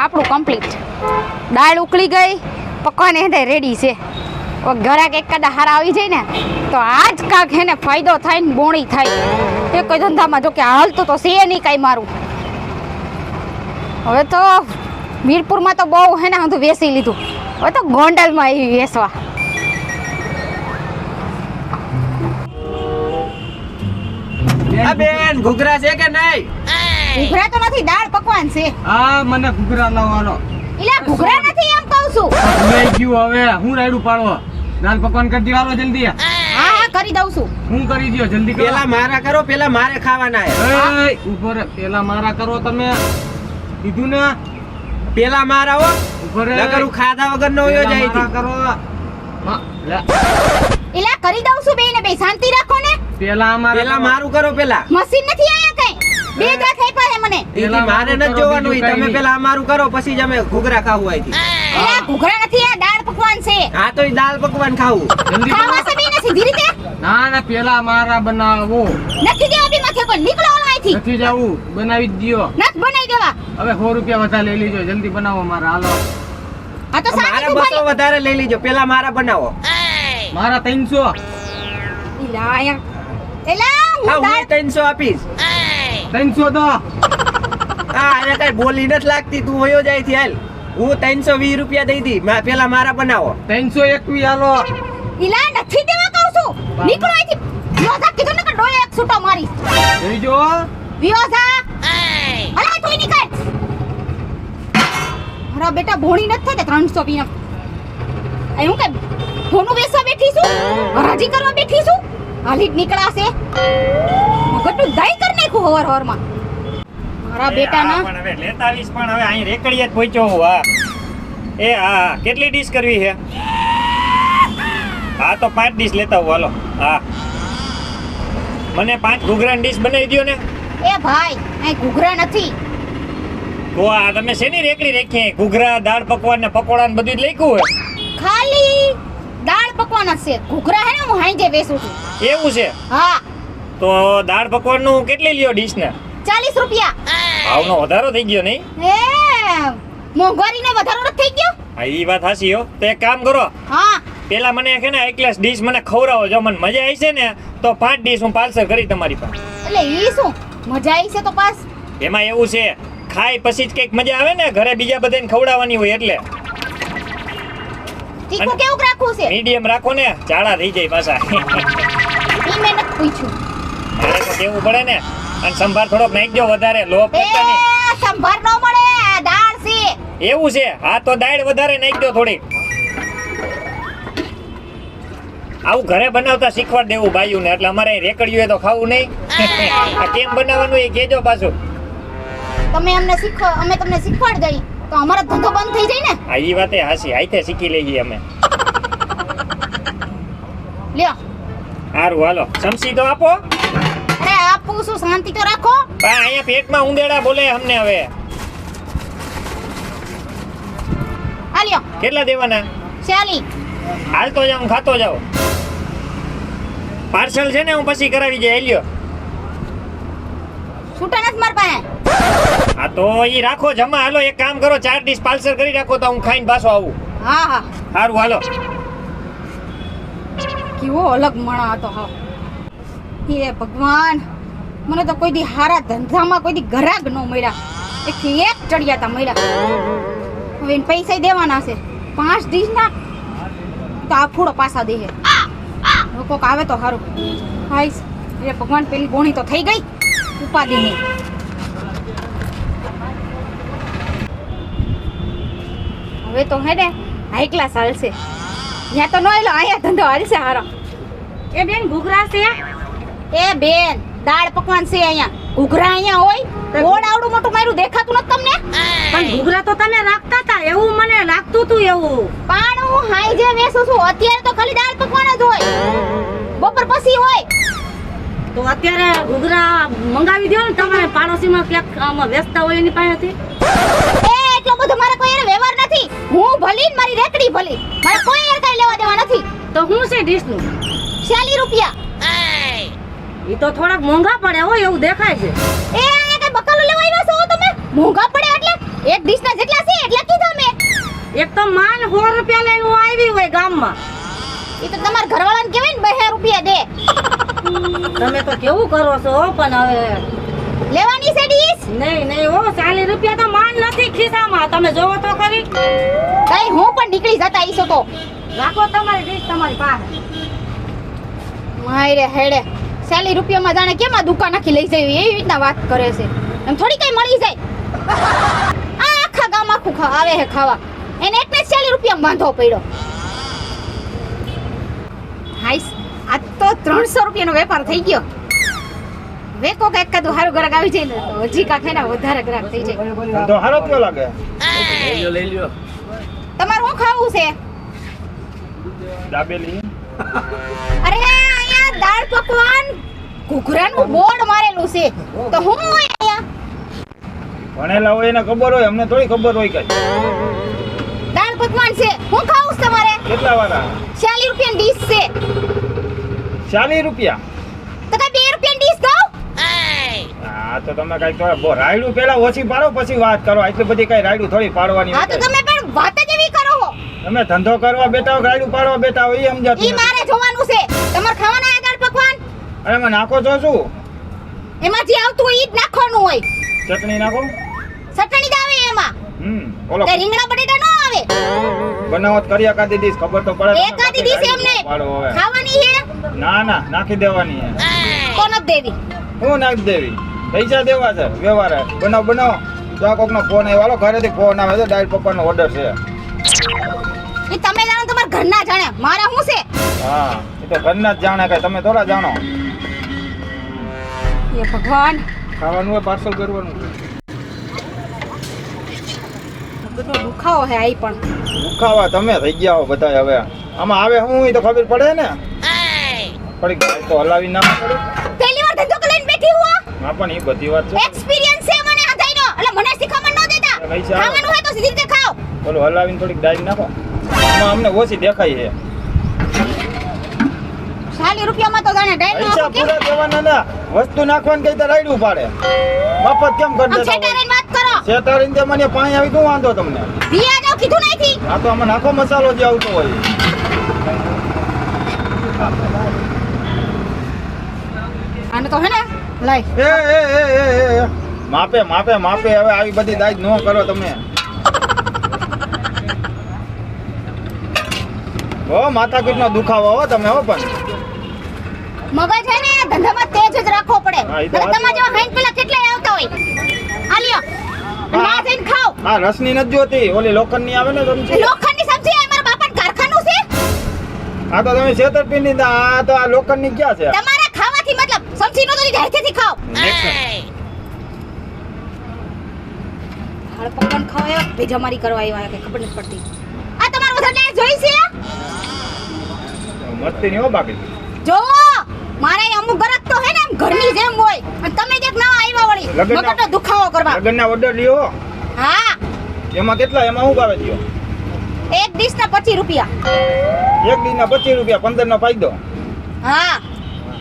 આપણું કમ્પ્લીટ. દાળ ઉકળી ગઈ, પકવાન એને રેડી છે. ઘરાક એકાદા હારા આવી જાય ને તો આજ કાંક એને ફાયદો થાય ને બોણી થાય. એ કોઈ ધંધામાં જો કે હાલતું તો છે નહીં કાંઈ મારું. હવે તો મીરપુરમાં તો બહુ હે ને હું વેચી લીધું. હવે તો ગોંડલમાં આવી વેચવા. બેન ઘૂઘરા છે કે નહીં? ઘૂઘરા તો નથી, દાળ પકવાન છે. હા મને ઘૂઘરા લાવવાનો. એલા ઘૂઘરા નથી એમ કહું છું. લઈ ગયું હવે હું રાયડું પાડવો. દાળ પકવાન કરી દીવાલો જલ્દી. હા કરી દઉં છું. હું કરી દયો જલ્દી કરો. પેલા મારા કરો, પેલા મારે ખાવાના હે. એ ઉપર પેલા મારા કરો તમે કીધું ને. પેલા મારા હો ઉપર નકર હું ખાધા વગર નો હોયો જાય મારા કરો. એલા કરી દઉં છું બેને બે શાંતિ રાખો ને. પેલા પેલા મારું કરો પેલા. મશીન નથી આયા કઈ. બે દાંત આપ્યા હે મને. ઈથી મારે ન જોવાનું ઈ તમે પેલા અમારું કરો પછી જ અમે ઘૂઘરા ખાવું આઈથી. એલા ઘૂઘરા નથી આ દાળ પકવાન છે. હા તો ઈ દાળ પકવાન ખાવું. જલ્દી ખાવા છે બેને સીધી રીતે. ના ના પેલા મારા બનાવો. નથી દેવા બી માથે કોઈ નીકળો ઓલાઈથી. નથી જાવું બનાવી જ દ્યો. નત બનાવી દેવા. હવે 100 રૂપિયા વધારે લઈ લીજો જલ્દી બનાવો મારા હાલો. આ તો મારા સાચું બસો ભાઈ. વધારે લઈ લીજો પેલા મારા બનાવો. મારા 300. એલા આયા. એલા હા હું હું દાળ 300 આપીશ. 300 તો હા એને કઈ બોલી નથી લાગતી તું હોયો જાય થી હાલ. હું 320 રૂપિયા દઈ દી પેલા મારા બનાવો. 321 હાલો. એલા નથી દેવા કહું છું. નીકળો અહીંથી. વિયોઝા કીધું ને કે ડોય એક છૂટો મારી. જોઈજો. વિયોઝા. અલા તું નીકળ. મારા બેટા ભોણી નથી થતે 300 પીને. આ હું કે ભોનું વેસવા બેઠી છું. હરાજી કરવા બેઠી છું. હાલી જ નીકળાશે. મગજનું દાઈ કર નાખું હવાર હવારમાં. મારા બેટાના પણ હવે લેતા આવીશ પણ હવે અહીં રેકડીએ જ પહોંચ્યો હું. હા એ હા કેટલી ડીશ કરવી છે? હા તો 5 ડીશ લેતા આવું હાલો. હા મને 5 ઘૂઘરાની ડીશ બનાવી દ્યો ને. એ ભાઈ અહીં ઘૂઘરા નથી. તો આ તમે શેની રેકડી રાખી? ઘૂઘરા દાળ પકવાન ને પકોડા ને બધું જ લખ્યું હોય. ખાલી દાળ પકવાન જ છે. ઘૂઘરા હે ને હું હાંજે વેચું છું. એવું છે? હા તો દાળ પકવાન નું કેટલી લ્યો ડીશ ને? 40 રૂપિયા. ભાવનો વધારો થઈ ગયો નહીં? એ મોંઘવારીનો વધારો નથી થઈ ગયો? હા ઈ વાત હાચી હો. તો એક કામ કરો હા પેલા મને છે ને એક ગ્લાસ ડીશ મને ખવડાવો. જો મને મજા આવી છે ને તો 5 ડીશ હું પાર્સલ કરી તમારી પાસે. એટલે ઈ શું મજા આવી છે તો પાસ. એમાં એવું છે ખાઈ પછી જ કઈક મજા આવે ને. ઘરે બીજા બધાને ખવડાવવાની હોય એટલે. તીખું કેવું રાખવું છે? મીડિયમ રાખો ને જાડા થઈ જાય પાછા. ઈ મેં નથી પૂછ્યું. મારે તો કેવું પડે ને. અને સંભાર થોડોક નાખજો વધારે. લો એ સંભાર નો મળે આ દાળ છે. એવું છે? હા તો દાળ વધારે નાખજો થોડીક. આવું ઘરે બનાવતા શીખવાડ દેવું ભાઈઓને. એટલે અમારે રેકડીયું તો ખાવું નહીં. આ કેમ બનાવવાનું એ કહેજો પાછું. તમે અમને શીખો, અમે તમને શીખવાડ દઈ તો અમારો ધંધો બંધ થઈ જાય ને. હા ઈ વાતે હાસી. હાઈતે શીખી લઈએ અમે. લ્યો સારું હાલો ચમચી તો આપો. અરે આપું છું શાંતિ તો રાખો. બા અહીંયા પેટમાં ઉંદેડા બોલે અમને હવે. આ લ્યો કેટલા દેવાના? 40. હાલતો જાઉં ખાતો જાઉં. પાર્સલ છે ને હું પછી કરાવી જાય. લ્યો. છૂટા નથી માર પાસે. હા તો ઈ રાખો જમા. હાલો એક કામ કરો 4 ડીશ પાર્સલ કરી રાખો તો હું ખાઈને પાછો આવું. હા હા સારું હાલો. કેવો અલગ મણા હતો. હા હે ભગવાન મને તો કોઈ દી હારા ધંધામાં કોઈ દી ગ્રાહક ન મળ્યા. એકથી એક ચડિયાતા મળ્યા. હવે એને પૈસા દેવાના છે 5 ડીશના. તો આ ફૂડો પાછા દે. લોકો આવે તો સારું. હાઈસ એ ભગવાન પેલી બોણી તો થઈ ગઈ ઉપાધિ નહીં. હવે તો હે ને હાઈ ક્લાસ હાલશે. ત્યાં તો ન એલો અહીંયા ધંધો હાલશે હારો. એ બેન ઘૂઘરા છે? એ બેન દાળ પકવાન છે અહીંયા. ઘૂઘરા અહીંયા હોય? ગોળ આવડું મોટું મારું દેખાતું નથી તમને? પણ ઘૂઘરા તો તમે રાખતા હતા એવું મને લાગતું હતું એવું. પણ હું હાઈ જે વેચું છું અત્યારે તો ખાલી દાળ પકવાન જ હોય. બપોર પછી હોય. તો અત્યારે ઘૂઘરા મંગાવી દો ને તમારે પાડોશીમાં ક્યાંક આમાં વેચતા હોય એની પાસેથી. એ એટલો બધો મારે કોઈ એનો વ્યવહાર નથી. હું ભલી ને મારી રેકડી ભલી. મારે કોઈ યાર કઈ લેવા દેવા નથી. તો હું છે ડીશનું? 40 રૂપિયા. એ તો થોડાક મોંઘા પડે હોય એવું દેખાય છે. એ અહીંયા કઈ બકાલો લેવા આવ્યા છો તમે? મોંઘા પડે એટલે એક ડીશ ના જેટલા છે રૂપિયા લઈને હું આવી હોય ગામમાં. એ તો તમારા ઘરવાળાને કહેવાય ને 2 રૂપિયા દે. તમે તો કેવું કરો છો હો, પણ હવે લેવાની છે ડીશ? નહીં હો, 40 રૂપિયા તો માંડ નથી ખિસ્સામાં. તમે જોવો તો ખરી. કઈ હું પણ નીકળી જતા ઈસો તો. રાખો તમારી ડીશ તમારી પાસે. માયરે હેડે 40 રૂપિયામાં જાણે કેમ આ દુકાન આખી લઈ જાય એવી રીતના વાત કરે છે. એમ થોડી કઈ મળી જાય. આ આખા ગામ આખું આવે હે ખાવા. એને એકને 40 રૂપિયામાં બાંધવો પડ્યો. હાઈસ આ તો 300 રૂપિયાનો વેપાર થઈ ગયો. વેકો કે એકાદું હારું ગ્રાહક આવી જાય ને તો હજી કા ખાઈને વધારે ગ્રાહક થઈ જાય. તો હારો કેવો લાગે? લઈ લ્યો. તમારે શું ખાવું છે? દાબેલી. અરે અહીંયા દાળ પકવાન ઘૂઘરાનું બોર્ડ મારેલું છે તો હું હોય અહીંયા ભણેલા હોય એને ખબર હોય, અમને થોડી ખબર હોય કઈ. દાળ પકવાન છે. હું ખાવું છે તમારે? કેટલા વાળા? 40 રૂપિયાની ડીશ છે. 40 રૂપિયા? તો કઈ 2 રૂપિયાની ડીશ દઉં? હા તો તમે કઈ તો રાયડું પેલા ઓછી પાડો પછી વાત કરો. આટલી બધી કઈ રાયડું થોડી પાડવાની હા તો હોય. તમે પણ વાત જ એવી કરો છો. તમે ધંધો કરવા બેઠા હો, રાયડું પાડવા બેઠા હો, એ સમજાતું ઈ મારે જોવાનું છે. તમારે ખાવાના આ દાળ પકવાન નથી. અરે એમાં નાખો છો શું? એમાં જે આવતું હોય ઈ જ નાખવાનું હોય. ચટણી નાખો. ચટણી જ આવે એમાં. ઓલો તે રીંગણા બટેટા ન આવે. બનાવટ કરી એકાદી દીશ ખબર તો પડે. એકાદી ડીશ એમને પાડો હવે. ખાવાની છે ના નાખી દેવાની છે. કોણ દેવી? હું નાખી દેવી? પૈસા દેવા છે વ્યવહાર. બનાવો તો આ કોકનો ફોન આવ્યો. હાલો ઘરેથી ફોન આવે છે, દાળ પકવાનો ઓર્ડર છે. ઈ તમે જાણો તમારા ઘરના જાણે. મારા શું છે? હા એ તો ઘરના જ જાણે, કઈ તમે થોડા જાણો. એ ભગવાન ખાવાનું હોય પાર્સલ કરવાનું. બધો દુખાવો હે આઈ પણ. દુખાવા તમે થઈ ગયા હો બધા. હવે આમાં આવે હું ઈ તો ખબર પડે ને. થોડીક ગાય તો હલાવી ના પડે. પહેલી વાર ધંધો લઈને બેઠી હું. હા પણ એ બધી વાત છે. એક્સપીરિયન્સ છે મને આ થાયનો. એટલે મને શીખવાડ ન દેતા. પૈસા ખાવાનું હોય તો સીધી રીતે ખાઓ. બોલો હલાવીને થોડીક ડાળી નાખો. આમાં અમને ઓછી દેખાય છે. 40 રૂપિયામાં તો જાણે ડાયલ પૈસા પૂરા દેવાના ના. વસ્તુ નાખવાની કઈ તો રાયડું પાડે. મફત કેમ કરી દેતા? છેટારીને વાત કરો. શેતારીને તે મને પાણી આવી શું વાંધો તમને? પિયા જાવ કીધું નથી. આ તો આમાં નાખો મસાલો જે આવતો હોય. આને તો હે ને લઈ. એ માપે હવે આવી બધી દાજ ન કરો તમે. હો માથાકૂટનો દુખાવો હો તમે હો. પણ મગજ હે ને ધંધામાં તેજ જ રાખવો પડે. હા, ઈ તો નકર તમારા જેવા હાઈન પેલા કેટલાય આવતા હોય. આ લ્યો. અને આ જઈને ખાઓ. આ રસની નથી જોતી, ઓલી લોખંડની આવે ને તમે. લોખંડની સબ્જી આ મારા બાપાનું કારખાનું છે. આ તો તમે છેતરપિંડી. આ તો આ લોખંડની ક્યાં છે? તમારા ખાવાથી મતલબ સબ્જી નો તો હાથેથી ખાઓ. હાલ પકવાન ખાવા ભેજામારી કરવા આવ્યા કે ખબર નથી પડતી. આ તમારું વધારે જોઈ છે? મસ્તી નહીં હો બાકી. જો મારે અમુક ગરક તો હે ને એમ ઘરની જેમ હોય અને તમે દેખ ના આવ્યા વળી મગજનો દુખાવો કરવા. લગનના ઓર્ડર લ્યો. હા એમાં કેટલા? એમાં શું ભાવે દ્યો? એક ડીશ ના 25 રૂપિયા. એક ડીશના 25 રૂપિયા, 15 નો ફાયદો. હા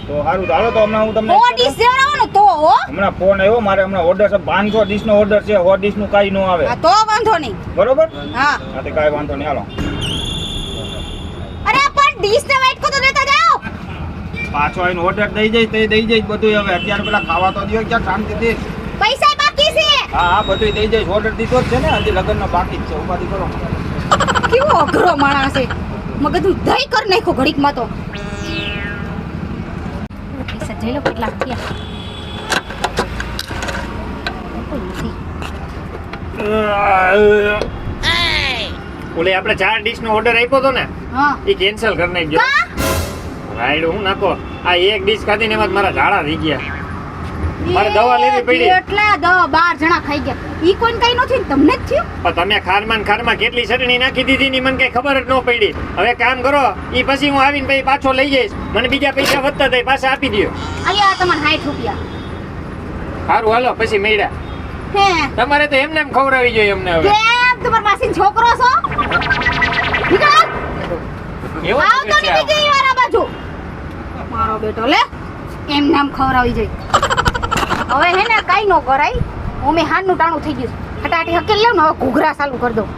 તો સારું તો હાલો તો હમણાં હું તમને 100 ડીશ દેવડાવો તો હો. હમણાં ફોન આવ્યો મારે. હમણાં ઓર્ડર છે 500 ડીશ નો ઓર્ડર છે. 100 ડીશ નું કાઈ નો આવે. હા તો વાંધો નહીં. બરોબર? હા હા તો કાઈ વાંધો નહીં. હાલો અરે પણ ડીશ ને વાઈટ કો તો દેતા જાઓ. પાછો આવીને ઓર્ડર દઈ જઈશ તો દઈ જઈશ બધું. હવે અત્યારે પેલા ખાવા તો દો ક્યાં શાંતિથી. પૈસા બાકી છે. હા બધું દઈ જઈશ. ઓર્ડર દીધો જ છે ને, હજી લગ્નનો બાકી જ છે. ઉપાધિ કરો. કેવો અઘરો માણસ છે. મગજનું દહીં કર નાખ્યો ઘડીકમાં તો. પૈસા જઈ લો કેટલા થયા. કોઈ નથી. ઓલે આપણે 4 ડીશ નો ઓર્ડર આપ્યો તો ને હા એ કેન્સલ કરી નાખજો. રાયડું હું નાખો. આ એક ડીશ ખાધીને એમાં જ મારા ઝાડા થઈ ગયા. મારે દવા લેવી પડી. કેટલા 12 જણા ખાઈ ગયા. ઈ કોઈને કઈ નથી ને તમને જ થયું. પણ તમે ખારમાં કેટલી ચટણી નાખી દીધી ની મને કઈ ખબર જ ન પડી. હવે કામ કરો, ઈ પછી હું આવીને પછી પાછો લઈ જઈશ. મને બીજા પૈસા વધતા થાય પાછા આપી દો. આલ્યા તમારે 60 રૂપિયા. સારું હાલો પછી મેળ્યા. હે તમારે તો એમને એમ ખવડાવી જોઈએ અમને હવે. કેમ તમાર માસીન છોકરો છો? નીકળ. એવો જ આવ તો છે આવો. નીકળી વાળા બાજુ. મારો બેટો લે એમ નામ ખવરાવી જાય. હવે હે ને કાઈ નો કરાય. હું મે હાનનું ટાણું થઈ ગયું. હટાટી હકેલ લેવ ને હવે ઘૂઘરા ચાલુ કરી દઉં.